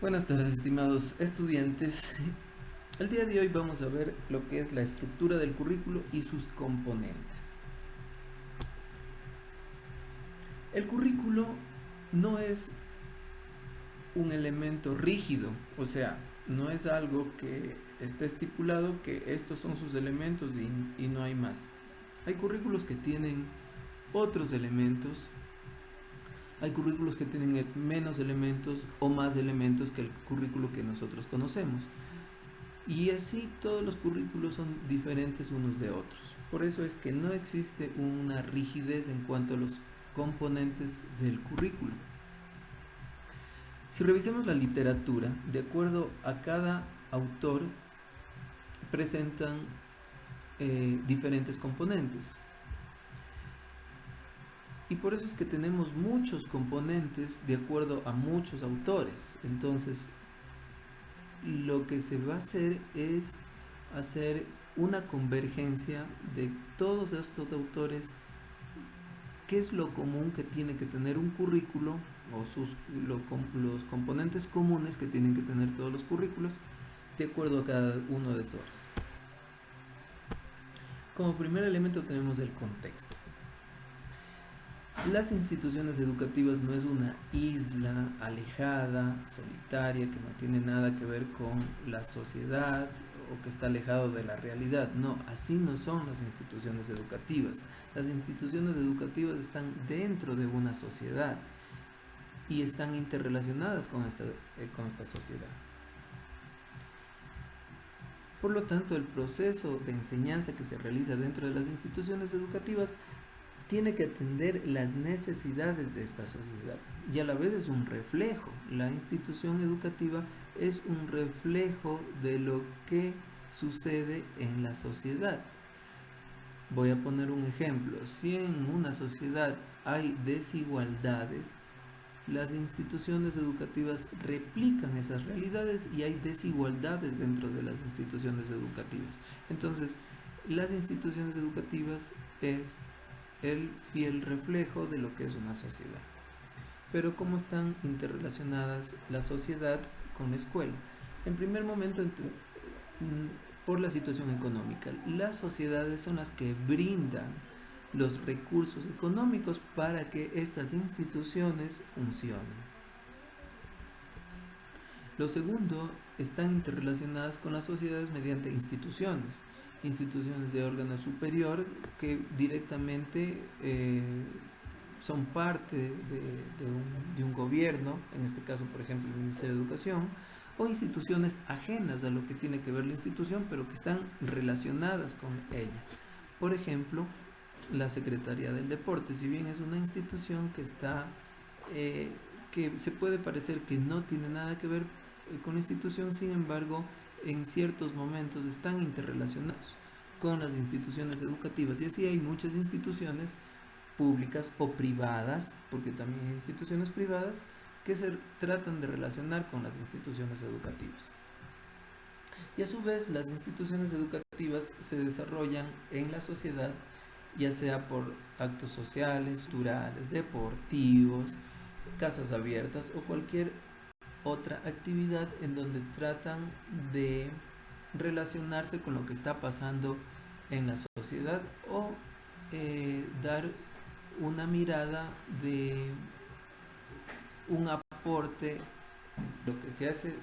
Buenas tardes, estimados estudiantes. El día de hoy vamos a ver lo que es la estructura del currículo y sus componentes. El currículo no es un elemento rígido, o sea, no es algo que esté estipulado que estos son sus elementos y no hay más. Hay currículos que tienen otros elementos. Hay currículos que tienen menos elementos o más elementos que el currículo que nosotros conocemos. Y así todos los currículos son diferentes unos de otros. Por eso es que no existe una rigidez en cuanto a los componentes del currículo. Si revisamos la literatura, de acuerdo a cada autor, presentan diferentes componentes. Y por eso es que tenemos muchos componentes de acuerdo a muchos autores. Entonces, lo que se va a hacer es hacer una convergencia de todos estos autores, qué es lo común que tiene que tener un currículo o los componentes comunes que tienen que tener todos los currículos de acuerdo a cada uno de esos. Como primer elemento tenemos el contexto. Las instituciones educativas no es una isla alejada, solitaria, que no tiene nada que ver con la sociedad o que está alejado de la realidad. No, así no son las instituciones educativas. Las instituciones educativas están dentro de una sociedad y están interrelacionadas con esta sociedad. Por lo tanto, el proceso de enseñanza que se realiza dentro de las instituciones educativas tiene que atender las necesidades de esta sociedad y a la vez es un reflejo. La institución educativa es un reflejo de lo que sucede en la sociedad. Voy a poner un ejemplo. Si en una sociedad hay desigualdades, las instituciones educativas replican esas realidades y hay desigualdades dentro de las instituciones educativas. Entonces, las instituciones educativas es el fiel reflejo de lo que es una sociedad. Pero ¿cómo están interrelacionadas la sociedad con la escuela? En primer momento, por la situación económica. Las sociedades son las que brindan los recursos económicos para que estas instituciones funcionen. Lo segundo, están interrelacionadas con las sociedades mediante instituciones de órgano superior que directamente son parte de un gobierno, en este caso por ejemplo el Ministerio de Educación, o instituciones ajenas a lo que tiene que ver la institución, pero que están relacionadas con ella. Por ejemplo, la Secretaría del Deporte, si bien es una institución que está, que se puede parecer que no tiene nada que ver con la institución, sin embargo, en ciertos momentos están interrelacionados con las instituciones educativas. Y así hay muchas instituciones públicas o privadas, porque también hay instituciones privadas que se tratan de relacionar con las instituciones educativas. Y a su vez las instituciones educativas se desarrollan en la sociedad, ya sea por actos sociales, culturales, deportivos, casas abiertas o cualquier otra actividad en donde tratan de relacionarse con lo que está pasando en la sociedad o dar una mirada de un aporte, lo que se hace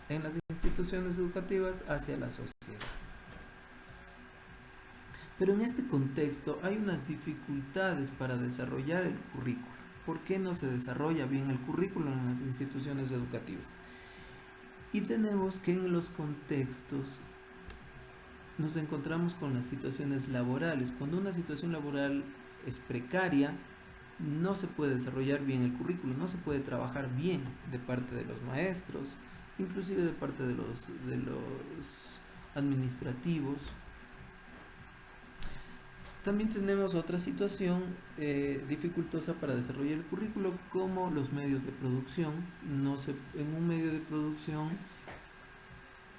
en las instituciones educativas hacia la sociedad. Pero en este contexto hay unas dificultades para desarrollar el currículo. ¿Por qué no se desarrolla bien el currículo en las instituciones educativas? Y tenemos que en los contextos nos encontramos con las situaciones laborales. Cuando una situación laboral es precaria, no se puede desarrollar bien el currículo, no se puede trabajar bien de parte de los maestros, inclusive de parte de los administrativos. También tenemos otra situación dificultosa para desarrollar el currículo, como los medios de producción. En un medio de producción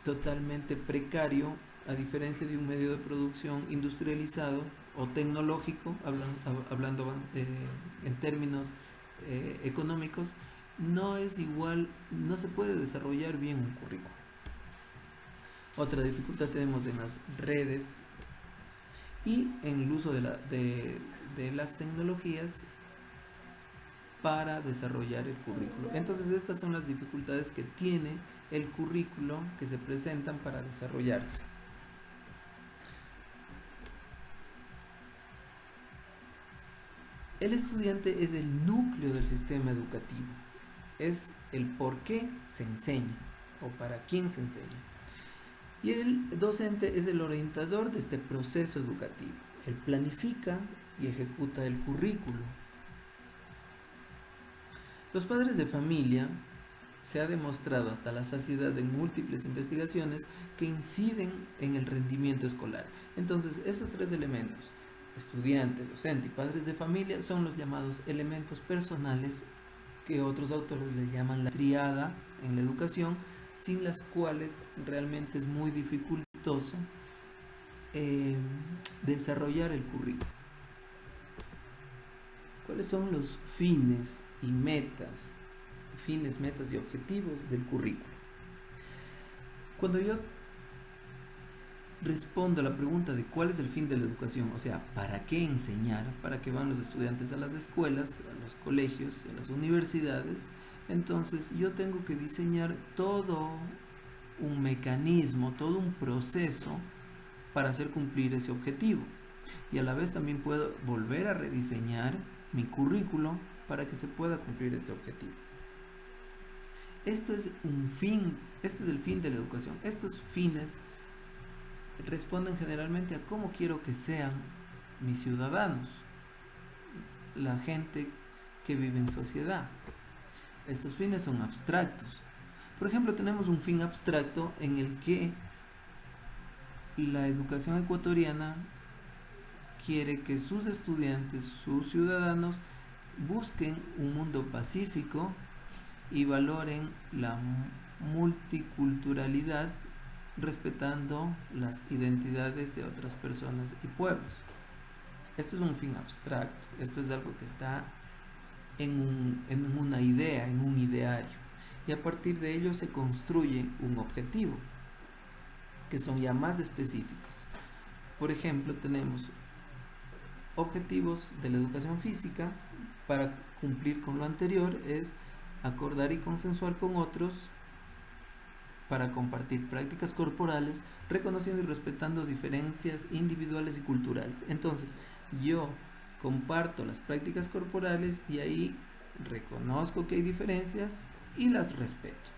totalmente precario, a diferencia de un medio de producción industrializado o tecnológico, hablando en términos económicos, no es igual, no se puede desarrollar bien un currículo. Otra dificultad tenemos en las redes y en el uso de las tecnologías para desarrollar el currículo. Entonces estas son las dificultades que tiene el currículo que se presentan para desarrollarse. El estudiante es el núcleo del sistema educativo, es el por qué se enseña o para quién se enseña. Y el docente es el orientador de este proceso educativo. Él planifica y ejecuta el currículo. Los padres de familia, se ha demostrado hasta la saciedad en múltiples investigaciones, que inciden en el rendimiento escolar. Entonces, esos tres elementos, estudiante, docente y padres de familia, son los llamados elementos personales que otros autores le llaman la triada en la educación, sin las cuales realmente es muy dificultoso desarrollar el currículo. ¿Cuáles son los fines y metas? Fines, metas y objetivos del currículo. Cuando yo respondo a la pregunta de cuál es el fin de la educación, o sea, ¿para qué enseñar? ¿Para qué van los estudiantes a las escuelas, a los colegios, a las universidades? Entonces yo tengo que diseñar todo un mecanismo, todo un proceso para hacer cumplir ese objetivo. Y a la vez también puedo volver a rediseñar mi currículo para que se pueda cumplir este objetivo. Esto es un fin, este es el fin de la educación. Estos fines responden generalmente a cómo quiero que sean mis ciudadanos, la gente que vive en sociedad. Estos fines son abstractos. Por ejemplo, tenemos un fin abstracto en el que la educación ecuatoriana quiere que sus estudiantes, sus ciudadanos, busquen un mundo pacífico y valoren la multiculturalidad, respetando las identidades de otras personas y pueblos. Esto es un fin abstracto, esto es algo que está en una idea, en un ideario, y a partir de ello se construye un objetivo, que son ya más específicos. Por ejemplo, tenemos objetivos de la educación física. Para cumplir con lo anterior es acordar y consensuar con otros para compartir prácticas corporales, reconociendo y respetando diferencias individuales y culturales. Entonces, yo comparto las prácticas corporales y ahí reconozco que hay diferencias y las respeto.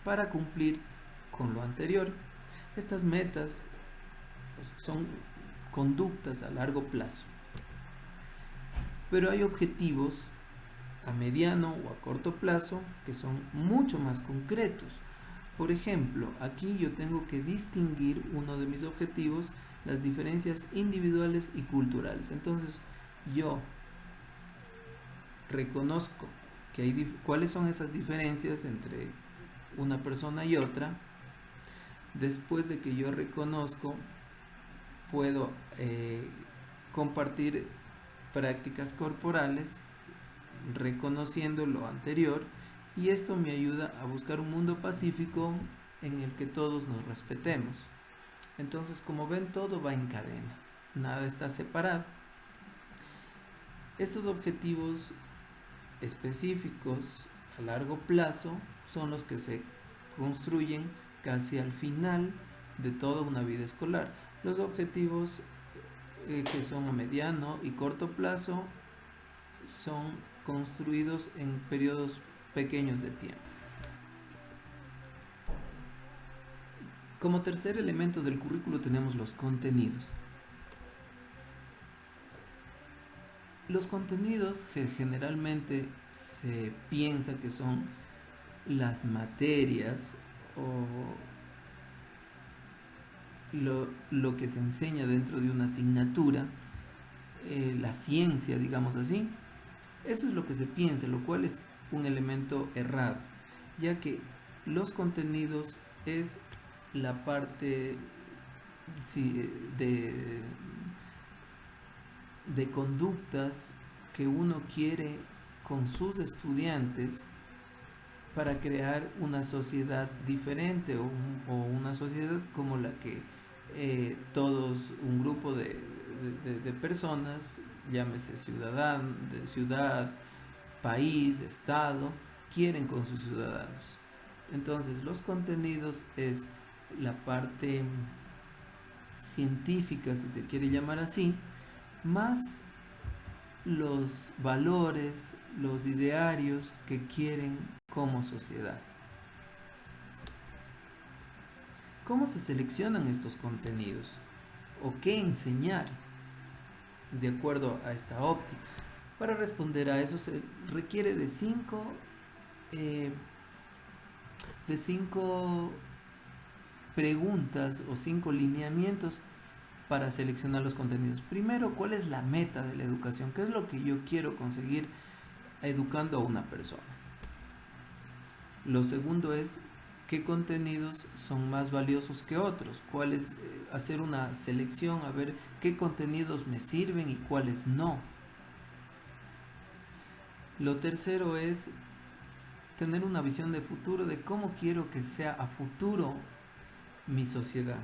Para cumplir con lo anterior, estas metas son conductas a largo plazo. Pero hay objetivos a mediano o a corto plazo que son mucho más concretos. Por ejemplo, aquí yo tengo que distinguir uno de mis objetivos, las diferencias individuales y culturales. Entonces, yo reconozco que hay cuáles son esas diferencias entre una persona y otra. Después de que yo reconozco, puedo compartir prácticas corporales reconociendo lo anterior, y esto me ayuda a buscar un mundo pacífico en el que todos nos respetemos. Entonces, como ven, todo va en cadena, nada está separado. Estos objetivos específicos a largo plazo son los que se construyen casi al final de toda una vida escolar. Los objetivos que son a mediano y corto plazo son construidos en periodos pequeños de tiempo. Como tercer elemento del currículo tenemos los contenidos. Los contenidos que generalmente se piensa que son las materias o lo que se enseña dentro de una asignatura, la ciencia, digamos así. Eso es lo que se piensa, lo cual es un elemento errado, ya que los contenidos es la parte de conductas que uno quiere con sus estudiantes para crear una sociedad diferente o una sociedad como la que todos, un grupo de personas, llámese ciudadano, de ciudad, país, estado, quieren con sus ciudadanos. Entonces, los contenidos es la parte científica, si se quiere llamar así, más los valores, los idearios que quieren como sociedad. ¿Cómo se seleccionan estos contenidos? ¿O qué enseñar de acuerdo a esta óptica? Para responder a eso se requiere de cinco preguntas o 5 lineamientos para seleccionar los contenidos. Primero, ¿cuál es la meta de la educación? ¿Qué es lo que yo quiero conseguir educando a una persona? Lo segundo es, ¿qué contenidos son más valiosos que otros? ¿Cuáles? Hacer una selección, a ver qué contenidos me sirven y cuáles no. Lo tercero es tener una visión de futuro de cómo quiero que sea a futuro mi sociedad.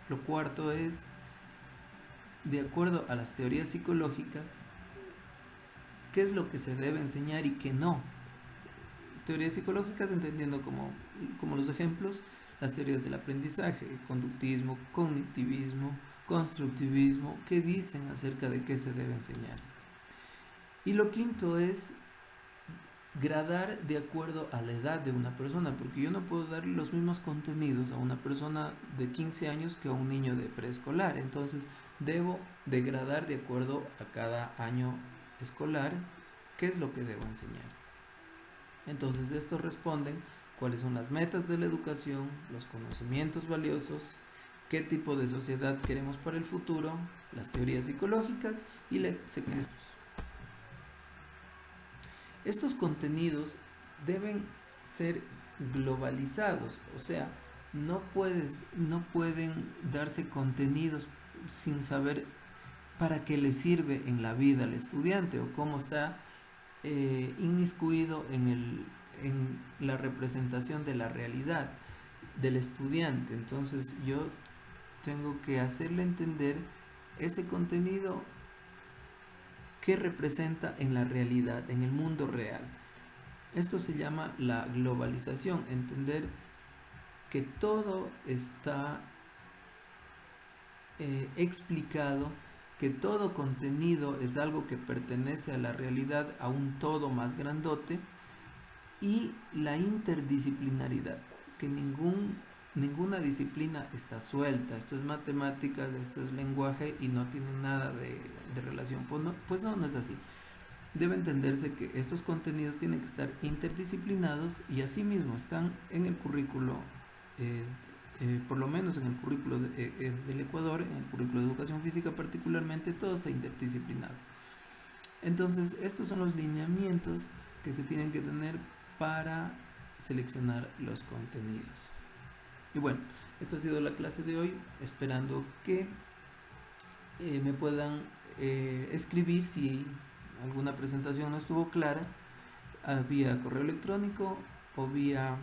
Lo cuarto es, de acuerdo a las teorías psicológicas, qué es lo que se debe enseñar y qué no. Teorías psicológicas entendiendo como los ejemplos, las teorías del aprendizaje, conductismo, cognitivismo, constructivismo, que dicen acerca de qué se debe enseñar. Y lo quinto es gradar de acuerdo a la edad de una persona, porque yo no puedo darle los mismos contenidos a una persona de 15 años que a un niño de preescolar. Entonces debo de gradar de acuerdo a cada año escolar qué es lo que debo enseñar. Entonces de esto responden cuáles son las metas de la educación, los conocimientos valiosos, qué tipo de sociedad queremos para el futuro, las teorías psicológicas y la sexismo. Estos contenidos deben ser globalizados, o sea, no pueden darse contenidos sin saber para qué le sirve en la vida al estudiante o cómo está inmiscuido en la representación de la realidad del estudiante. Entonces yo tengo que hacerle entender ese contenido que representa en la realidad, en el mundo real. Esto se llama la globalización, entender que todo está explicado, que todo contenido es algo que pertenece a la realidad, a un todo más grandote, y la interdisciplinaridad, que ninguna disciplina está suelta. Esto es matemáticas, esto es lenguaje y no tiene nada de relación. Pues no es así. Debe entenderse que estos contenidos tienen que estar interdisciplinados y asimismo están en el currículo, por lo menos en el currículo del Ecuador, en el currículo de educación física particularmente, todo está interdisciplinado. Entonces, estos son los lineamientos que se tienen que tener para seleccionar los contenidos. Y bueno, esto ha sido la clase de hoy, esperando que me puedan escribir si alguna presentación no estuvo clara, vía correo electrónico o vía